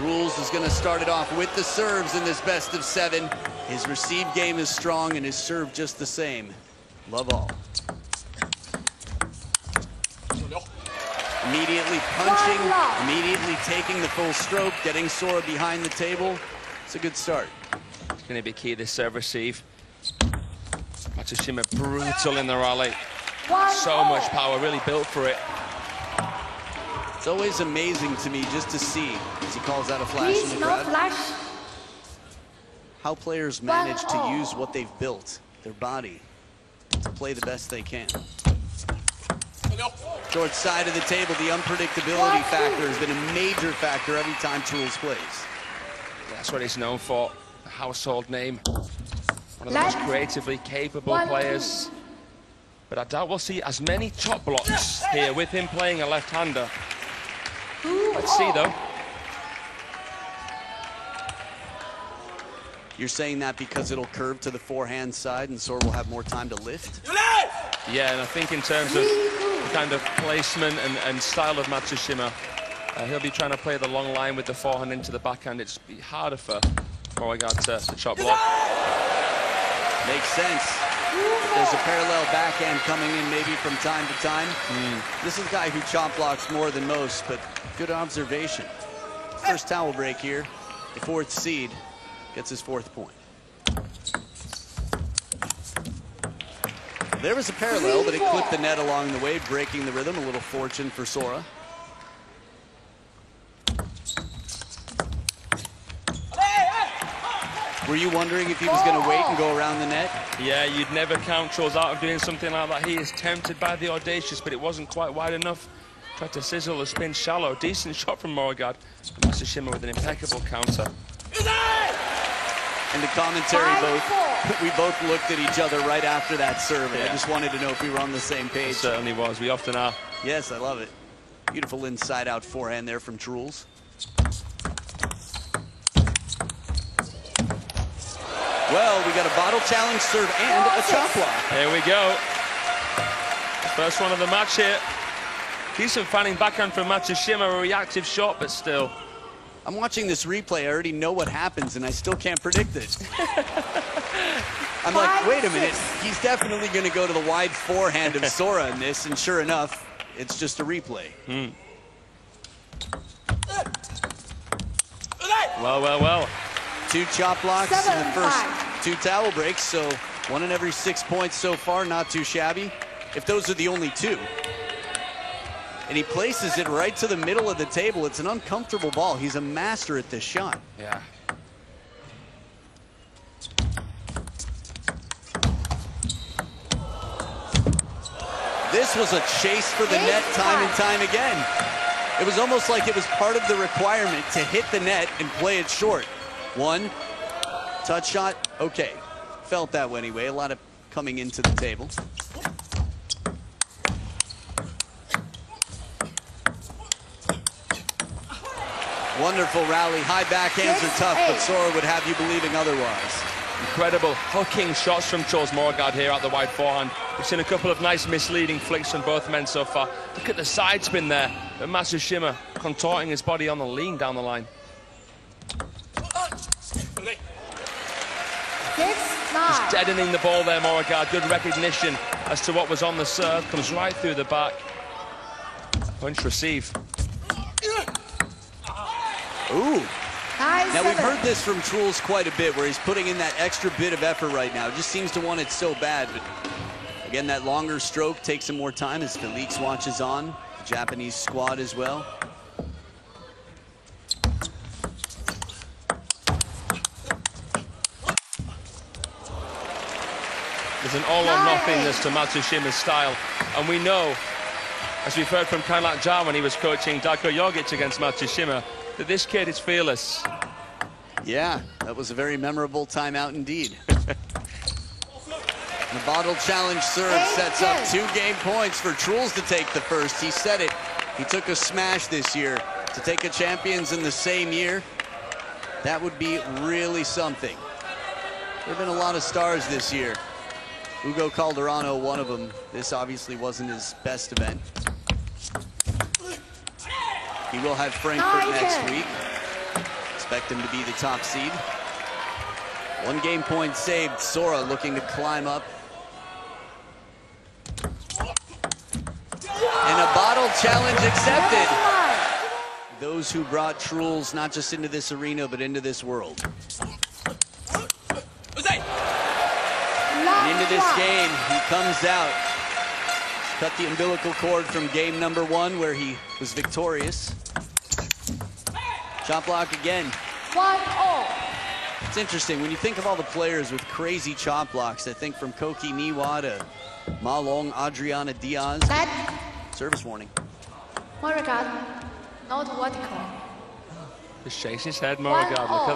Truls is going to start it off with the serves in this best of 7. His receive game is strong and his serve just the same. Love all. Immediately punching, immediately taking the full stroke, getting Sora behind the table. It's a good start. It's going to be key, this serve receive. Matsushima brutal in the rally. So much power, really built for it. It's always amazing to me just to see, as he calls out a flash in the crowd, how players manage to use what they've built, their body, to play the best they can. Short side of the table, the unpredictability factor has been a major factor every time Truls plays. That's what he's known for, a household name. One of the most creatively capable players. But I doubt we'll see as many top blocks here with him playing a left-hander. Let's see, though. You're saying that because it'll curve to the forehand side and Sora will have more time to lift? Yeah, and I think in terms of the kind of placement and style of Matsushima, he'll be trying to play the long line with the forehand into the backhand. It's be harder for Moregard to chop block. Makes sense. If there's a parallel backhand coming in maybe from time to time. This is a guy who chop blocks more than most, but good observation. First towel break here. The 4th seed gets his 4th point. There was a parallel, but it clipped the net along the way, breaking the rhythm. A little fortune for Sora. Were you wondering if he was going to wait and go around the net? Yeah, you'd never count Truls out of doing something like that. He is tempted by the audacious, but it wasn't quite wide enough. Tried to sizzle the spin shallow. Decent shot from Moregard. Matsushima with an impeccable counter. In the commentary, we both looked at each other right after that serve. Yeah. I just wanted to know if we were on the same page. It certainly was. We often are. Yes, I love it. Beautiful inside-out forehand there from Truls. Well, we got a bottle challenge serve and a chop block. There we go. First one of the match here. Decent fanning backhand from Matsushima, a reactive shot, but still. I'm watching this replay. I already know what happens, and I still can't predict it. I'm like, wait a minute. He's definitely going to go to the wide forehand of Sora in this, and sure enough, it's just a replay. Well. 2 chop blocks in the first 2 towel breaks, so 1 in every 6 points so far, not too shabby. If those are the only 2. And he places it right to the middle of the table. It's an uncomfortable ball. He's a master at this shot. Yeah. This was a chase for the net time and time again. It was almost like it was part of the requirement to hit the net and play it short. 1 touch shot, okay. Felt that way anyway. A lot of coming into the table. Wonderful rally. High backhands are tough, but Sora would have you believing otherwise. Incredible hooking shots from Truls Moregard here out the wide forehand. We've seen a couple of nice misleading flicks from both men so far. Look at the side spin there. But Matsushima contorting his body on the lean down the line. Just deadening the ball there, Moregard. Good recognition as to what was on the serve. Comes right through the back. Punch receive. Ooh. Now, we've heard this from Truls quite a bit, where he's putting in that extra bit of effort right now. Just seems to want it so bad. But again, that longer stroke takes him more time as Felix watches on. The Japanese squad as well. There's an all-or-nothingness to Matsushima's style. And we know, as we've heard from Kailat Jar when he was coaching Darko Jogic against Matsushima, that this kid is fearless. Yeah, that was a very memorable timeout indeed. The bottle challenge serve sets up 2 game points for Truls to take the first. He said it. He took a smash this year. To take a champions in the same year, that would be really something. There have been a lot of stars this year. Hugo Calderano, one of them. This obviously wasn't his best event. He will have Frankfurt next week. Expect him to be the top seed. 1 game point saved. Sora looking to climb up. And a bottle challenge accepted. Those who brought Truls not just into this arena, but into this world. And into this game, he comes out. Cut the umbilical cord from game number 1, where he was victorious. Chop block again. 1-0. It's interesting, when you think of all the players with crazy chop blocks, I think from Koki Niwa to Ma Long, Adriana Diaz. Set. Service warning. Moregard, not vertical. Just shakes his head, Moregard. Look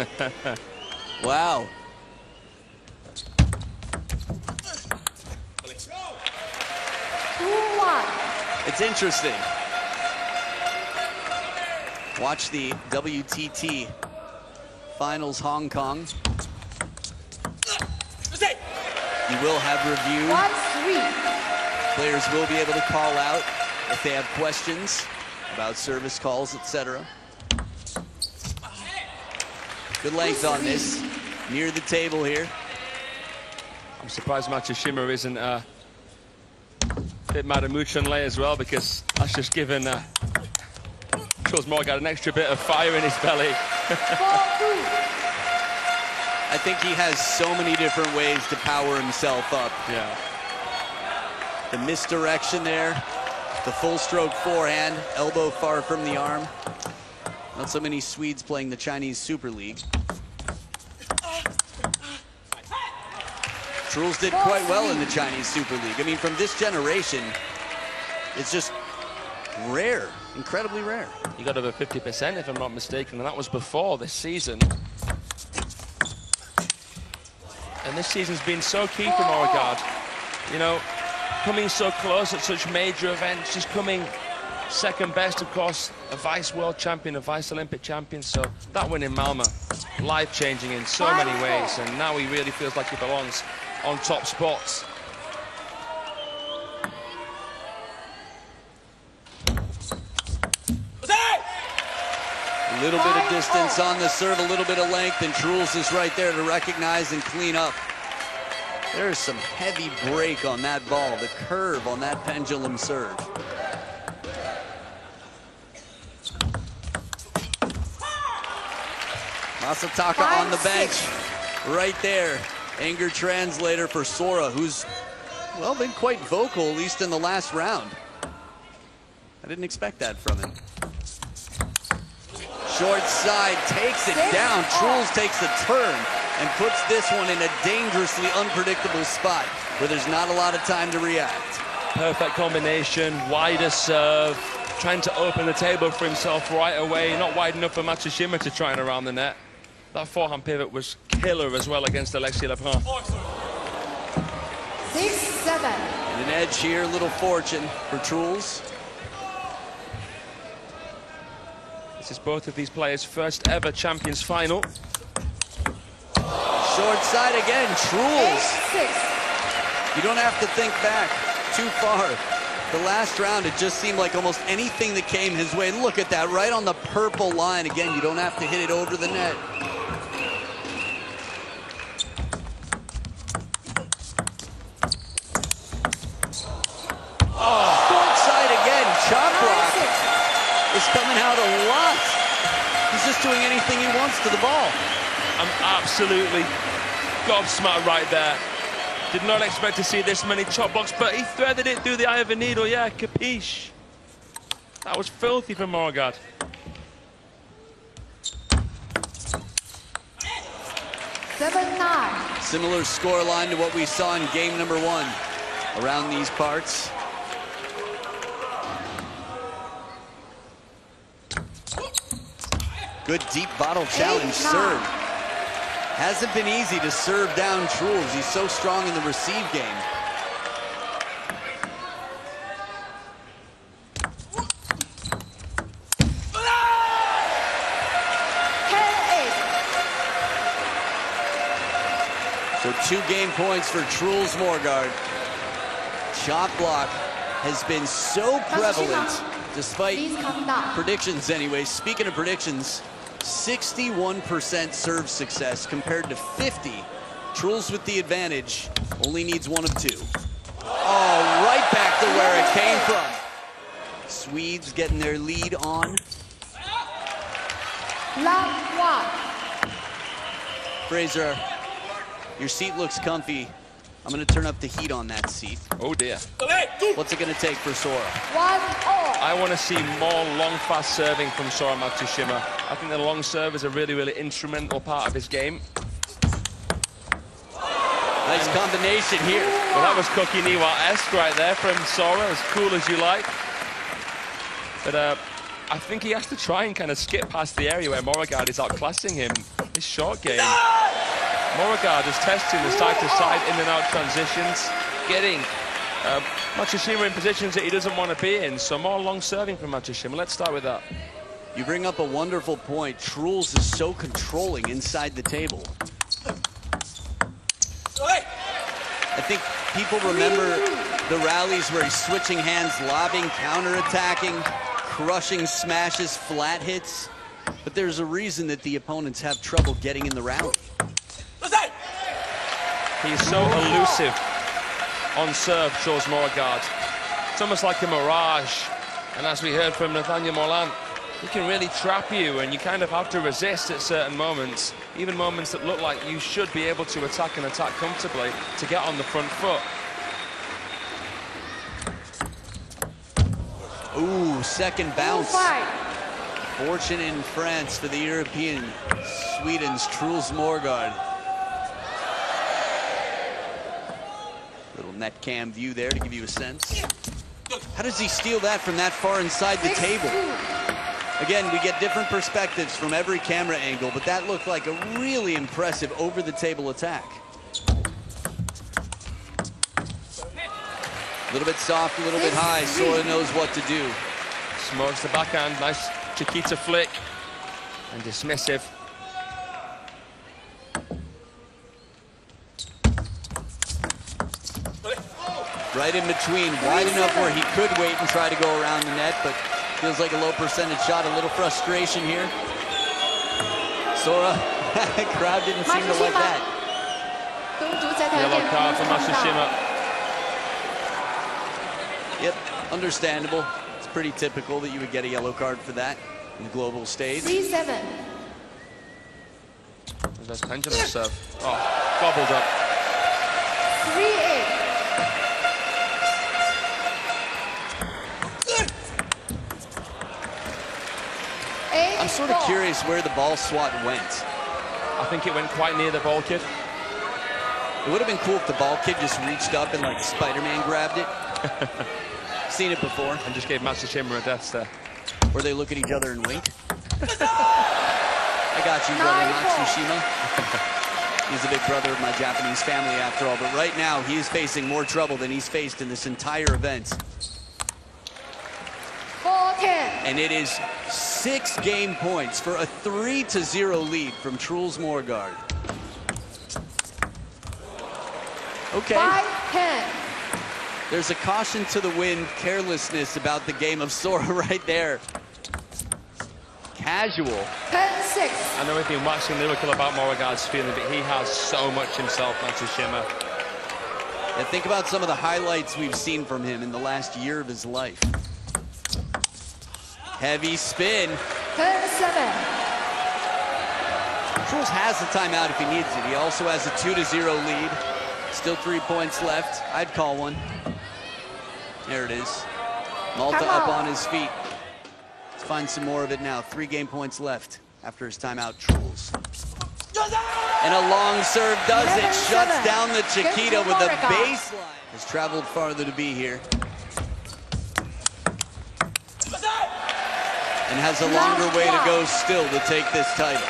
at that. Wow. It's interesting. Watch the WTT Finals Hong Kong. You will have review. 1-3. Players will be able to call out if they have questions about service calls, etc. Good length on this. Near the table here. I'm surprised Matsushima isn't a bit mad at Muchunle as well, because that's just given Truls Moregard an extra bit of fire in his belly. 4-2. I think he has so many different ways to power himself up. Yeah. The misdirection there, the full stroke forehand, elbow far from the arm. Not so many Swedes playing the Chinese Super League. Truls did quite well in the Chinese Super League. I mean, from this generation, it's just rare, incredibly rare. He got over 50%, if I'm not mistaken, and that was before this season. And this season's been so key for Moregard. You know, coming so close at such major events, just coming second best, of course, a vice world champion, a vice Olympic champion. So that win in Malmö, life-changing in so many ways. And now he really feels like he belongs on top spots. A little bit of distance on the serve, a little bit of length, and Truls is right there to recognize and clean up. There's some heavy break on that ball, the curve on that pendulum serve. Masataka on the bench, right there. Anger translator for Sora, who's, well, been quite vocal, at least in the last round. I didn't expect that from him. Short side, takes it down. Truls takes a turn and puts this one in a dangerously unpredictable spot where there's not a lot of time to react. Perfect combination, wider serve, trying to open the table for himself right away. Not wide enough for Matsushima to try and around the net. That forehand pivot was killer as well against Alexis Lebrun. 6-7. And an edge here, little fortune for Truls. This is both of these players' first ever Champions Final. Short side again, Truls. 8-6. You don't have to think back too far. The last round, it just seemed like almost anything that came his way. Look at that, right on the purple line. Again, you don't have to hit it over the net. Short side again, chop block is coming out a lot. He's just doing anything he wants to the ball. I'm absolutely gobsmacked right there. Did not expect to see this many chop blocks, but he threaded it through the eye of a needle. Yeah, capiche. That was filthy from Moregard. Similar scoreline to what we saw in game number 1 around these parts. Good deep bottle challenge serve. Hasn't been easy to serve down Truls. He's so strong in the receive game. So 2 game points for Truls Moregard. Chop block has been so prevalent Despite Please come down. predictions anyway, speaking of predictions, 61% serve success compared to 50. Truls with the advantage, only needs one of two. Oh, right back to where it came from. Swedes getting their lead on. Love one. Fraser, your seat looks comfy. I'm gonna turn up the heat on that seat. Oh dear. What's it gonna take for Sora? 1-all. I want to see more long, fast serving from Sora Matsushima. I think the long serve is a really, really instrumental part of his game. Nice combination here. Well, that was Koki Niwa-esque right there from Sora, as cool as you like. But I think he has to try and kind of skip past the area where Moregard is outclassing him. His short game. Moregard is testing the side-to-side, in-and-out transitions, getting Matsushima in positions that he doesn't want to be in. So more long serving from Matsushima. Let's start with that. You bring up a wonderful point. Truls is so controlling inside the table. I think people remember the rallies where he's switching hands, lobbing, counter-attacking, crushing smashes, flat hits. But there's a reason that the opponents have trouble getting in the rally. He's so elusive on serve, Truls Moregard. It's almost like a mirage. And as we heard from Nathaniel Molan, he can really trap you, and you kind of have to resist at certain moments, even moments that look like you should be able to attack and attack comfortably to get on the front foot. Ooh, second bounce. 2-5. Fortune in France for the European. Sweden's Truls Moregard. Little net cam view there to give you a sense. How does he steal that from that far inside the table? Again, we get different perspectives from every camera angle, but that looked like a really impressive over-the-table attack. A little bit soft, a little bit high. Sora knows what to do. Smokes the backhand, nice Chiquita flick, and dismissive. Right in between, wide enough where he could wait and try to go around the net, but feels like a low percentage shot, a little frustration here. Sora, crowd didn't seem to like that. Yellow card for Matsushima. Yep, understandable. It's pretty typical that you would get a yellow card for that in the global stage. 3-7. There's pendulum serve. Oh, gobbled up. 3-8. I'm sort of curious where the ball swat went. I think it went quite near the ball kid. It would have been cool if the ball kid just reached up and like Spider-Man grabbed it. Seen it before. And just gave Matsushima a death stare. Where they look at each other and wink. I got you, brother Matsushima. He's the big brother of my Japanese family after all, but right now he is facing more trouble than he's faced in this entire event. 4-10. And it is 6 game points for a 3-0 lead from Truls Moregard. Okay. 5-10. There's a caution to the wind, carelessness about the game of Sora right there. Casual. 10-6. I know we've been waxing lyrical about Moregard's feeling, but he has so much himself, Matsushima. Yeah, think about some of the highlights we've seen from him in the last year of his life. Heavy spin. 10-7. Truls has the timeout if he needs it. He also has a 2-0 lead. Still 3 points left. I'd call one. There it is. Malta up on his feet. Let's find some more of it now. 3 game points left after his timeout. Truls. And a long serve does it. Shuts down the Chiquita with a baseline. Has traveled farther to be here. And has a longer way to go still to take this title.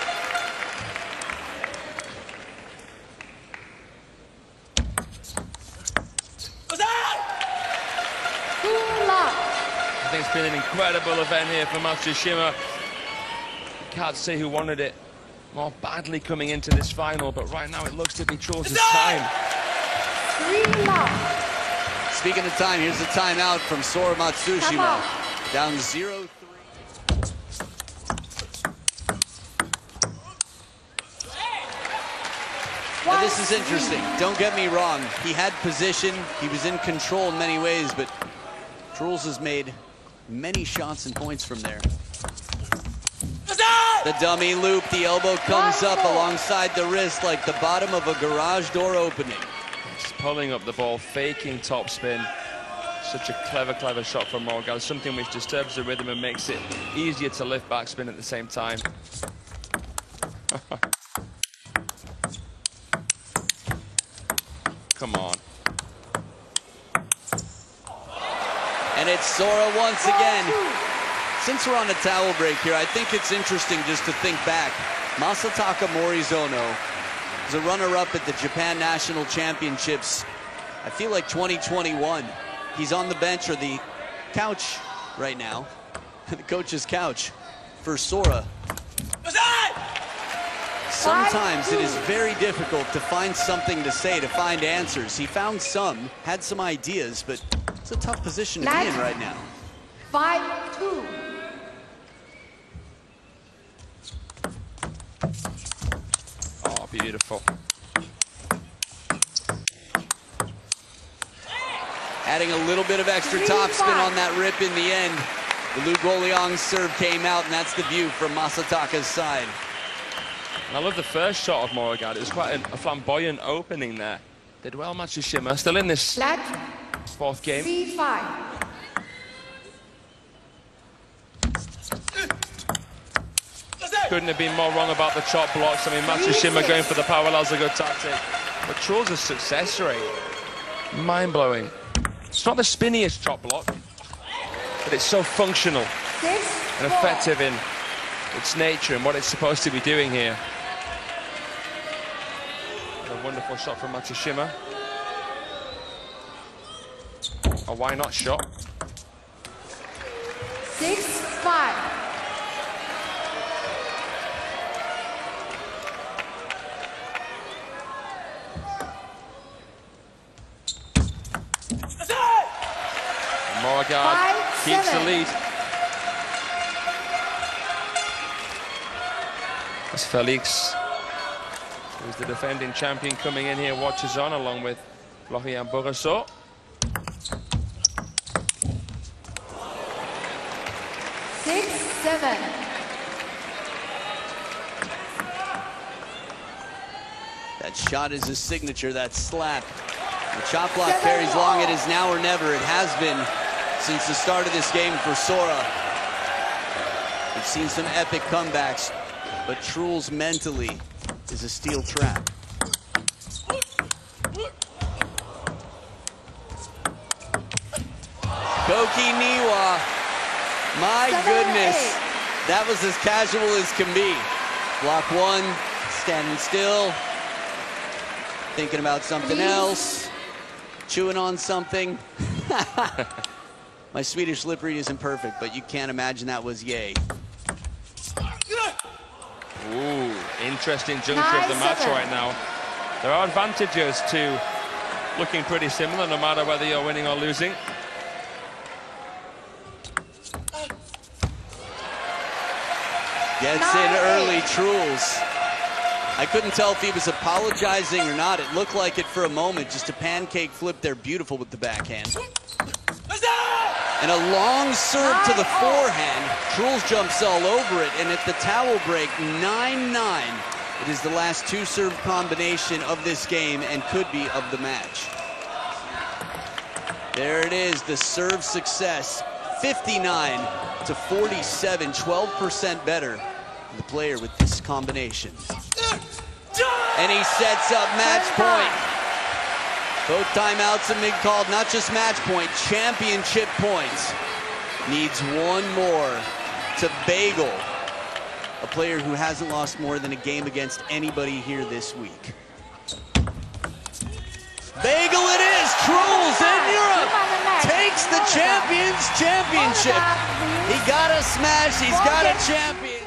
I think it's been an incredible event here for Matsushima. Can't say who wanted it more badly coming into this final, but right now it looks to be Truls' time. 3 love. Speaking of time, here's the timeout from Sora Matsushima. Down 0-3. Now this is interesting. Don't get me wrong. He had position. He was in control in many ways, but Truls has made many shots and points from there. The dummy loop, the elbow comes up alongside the wrist like the bottom of a garage door opening. Just pulling up the ball, faking topspin. Such a clever, clever shot from Moregard. Something which disturbs the rhythm and makes it easier to lift backspin at the same time. Come on. And it's Sora once again. Since we're on a towel break here, I think it's interesting just to think back. Masataka Morizono is a runner-up at the Japan National Championships. I feel like 2021. He's on the bench or the couch right now, the coach's couch for Sora. Sometimes it is very difficult to find something to say, to find answers. He found some, had some ideas, but it's a tough position to be in right now. 5-2. Oh, beautiful. Adding a little bit of extra topspin on that rip in the end. The Lu Guoliang serve came out, and that's the view from Masataka's side. And I love the first shot of Moregard. It was quite a flamboyant opening there. Did well, Matsushima. Still in this fourth game. C5. Couldn't have been more wrong about the chop blocks. I mean, Matsushima going for the parallels is a good tactic. But Truls' success rate, mind-blowing. It's not the spinniest chop block, but it's so functional and effective in its nature and what it's supposed to be doing here. A wonderful shot from Matsushima. A why not shot. 6-5. Moregard keeps the lead. As Felix, who's the defending champion, coming in here, watches on along with Florian Bourassault. That shot is his signature, that slap. The chop block carries long. It is now or never. It has been since the start of this game for Sora. We've seen some epic comebacks, but Truls mentally is a steel trap. Koki Niwa. My goodness. That was as casual as can be. Block one, standing still, thinking about something else, chewing on something. My Swedish lip read isn't perfect, but you can't imagine that was yay. Ooh, interesting juncture of the match right now. There are advantages to looking pretty similar, no matter whether you're winning or losing. Gets in early, Truls. I couldn't tell if he was apologizing or not. It looked like it for a moment. Just a pancake flip there, beautiful with the backhand. And a long serve to the forehand. Truls jumps all over it, and at the towel break, 9-9. It is the last two-serve combination of this game and could be of the match. There it is, the serve success. 59 to 47, 12% better. The player with this combination. And he sets up match point. Both timeouts have been called, not just match point, championship points. Needs one more to bagel a player who hasn't lost more than a game against anybody here this week. Bagel it is! Truls in Europe takes the Champions Championship. He got a smash, he's got a champion.